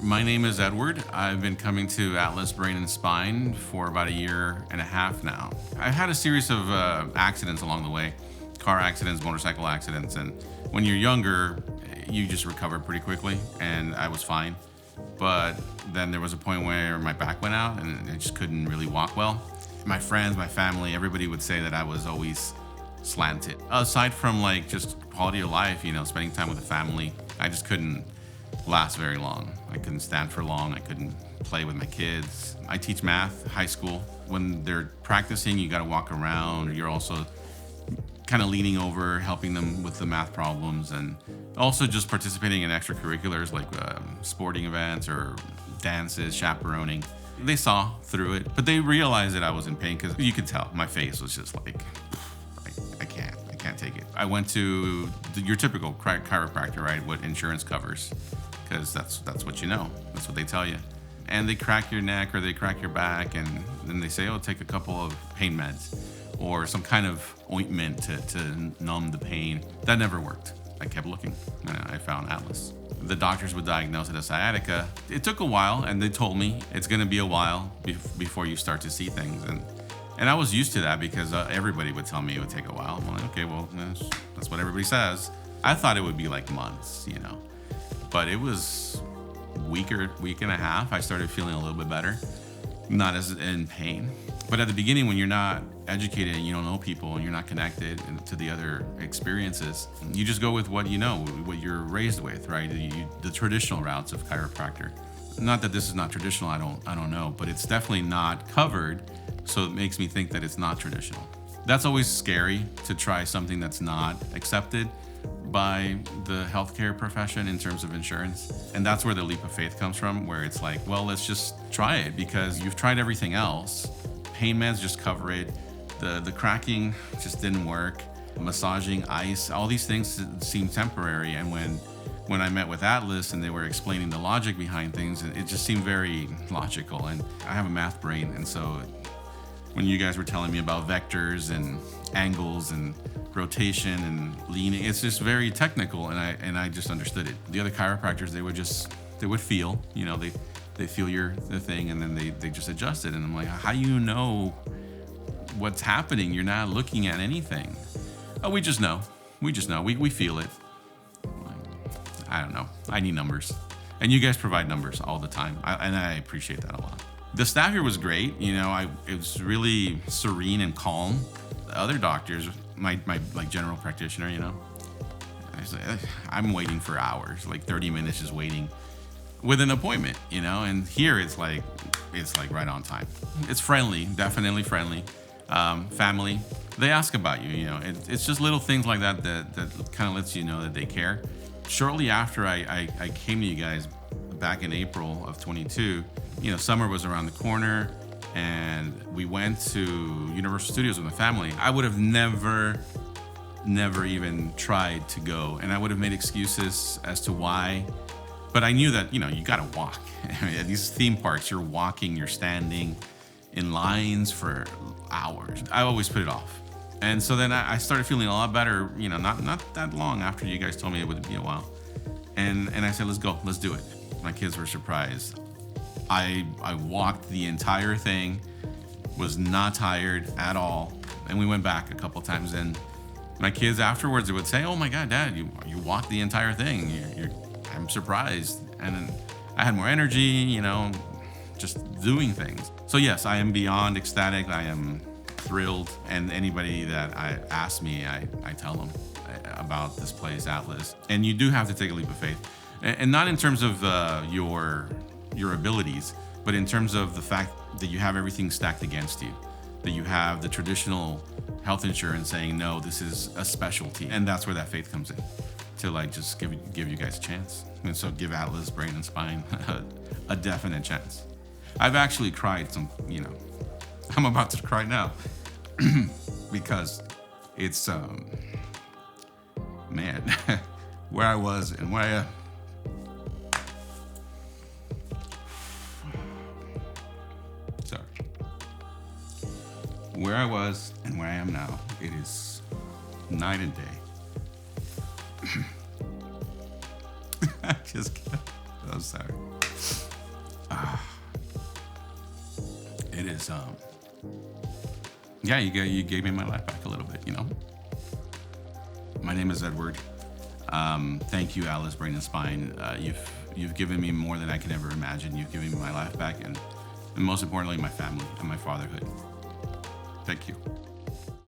My name is Edward. I've been coming to Atlas Brain and Spine for about 1.5 years now. I've had a series of accidents along the way, car accidents, motorcycle accidents, and when you're younger, you just recover pretty quickly, and I was fine. But then there was a point where my back went out and I just couldn't really walk well. My friends, my family, everybody would say that I was always slanted. Aside from like just quality of life, spending time with the family, I just couldn't last very long. I couldn't stand for long. I couldn't play with my kids. I teach math, high school. When they're practicing, you got to walk around. You're also kind of leaning over, helping them with the math problems, and also just participating in extracurriculars like sporting events or dances, chaperoning. They saw through it, but they realized that I was in pain because you could tell my face was just like, I can't take it. I went to your typical chiropractor, right? What insurance covers, because that's what you know. That's what they tell you. And they crack your neck or they crack your back, and then they say, oh, take a couple of pain meds or some kind of ointment to numb the pain. That never worked. I kept looking, and I found Atlas. The doctors would diagnose it as sciatica. It took a while, and they told me it's going to be a while before you start to see things. And I was used to that because everybody would tell me it would take a while. I'm like, okay, well, that's what everybody says. I thought it would be like months, but it was week and a half. I started feeling a little bit better, not as in pain. But at the beginning, when you're not educated and you don't know people and you're not connected to the other experiences, you just go with what you know, what you're raised with, right? The traditional routes of chiropractor. Not that this is not traditional, I don't know, but it's definitely not covered, so it makes me think that it's not traditional. That's always scary, to try something that's not accepted by the healthcare profession in terms of insurance. And that's where the leap of faith comes from, where it's like, well, let's just try it because you've tried everything else. Pain meds just cover it. The cracking just didn't work. Massaging, ice, all these things seem temporary. And when I met with Atlas and they were explaining the logic behind things, it just seemed very logical. And I have a math brain, and so when you guys were telling me about vectors and angles and rotation and leaning, it's just very technical, and I just understood it. The other chiropractors, they would feel, they feel the thing, and then they just adjust it. And I'm like, how do you know what's happening? You're not looking at anything. Oh, we just know. We feel it. I don't know. I need numbers, and you guys provide numbers all the time, and I appreciate that a lot. The staff here was great. It was really serene and calm. The other doctors, my like general practitioner, I'm waiting for hours, like 30 minutes just waiting with an appointment, and here it's like right on time. It's friendly, definitely friendly. Family, they ask about you, it's just little things like that kind of lets you know that they care. Shortly after I came to you guys back in April of 22, summer was around the corner, and we went to Universal Studios with my family. I would have never even tried to go, and I would have made excuses as to why, but I knew that, you gotta walk. At these theme parks, you're walking, you're standing in lines for hours. I always put it off. And so then I started feeling a lot better, not that long after you guys told me it would be a while. And I said, let's go, let's do it. My kids were surprised. I walked the entire thing, was not tired at all. And we went back a couple times, and my kids afterwards, they would say, oh my God, Dad, you walked the entire thing. I'm surprised. And then I had more energy, just doing things. So yes, I am beyond ecstatic. I am thrilled. And anybody that asks me, I tell them about this place, Atlas. And you do have to take a leap of faith. And not in terms of your abilities, but in terms of the fact that you have everything stacked against you, that you have the traditional health insurance saying, no, this is a specialty. And that's where that faith comes in, to like just give you guys a chance. And so give Atlas Brain and Spine a definite chance. I've actually cried I'm about to cry now because it's, man, where I was and where I, where I was and where I am now, it is night and day. I just, I'm sorry. It is, yeah, you gave me my life back a little bit, you know? My name is Edward. Thank you, Atlas Brain and Spine. You've given me more than I can ever imagine. You've given me my life back, and most importantly, my family and my fatherhood. Thank you.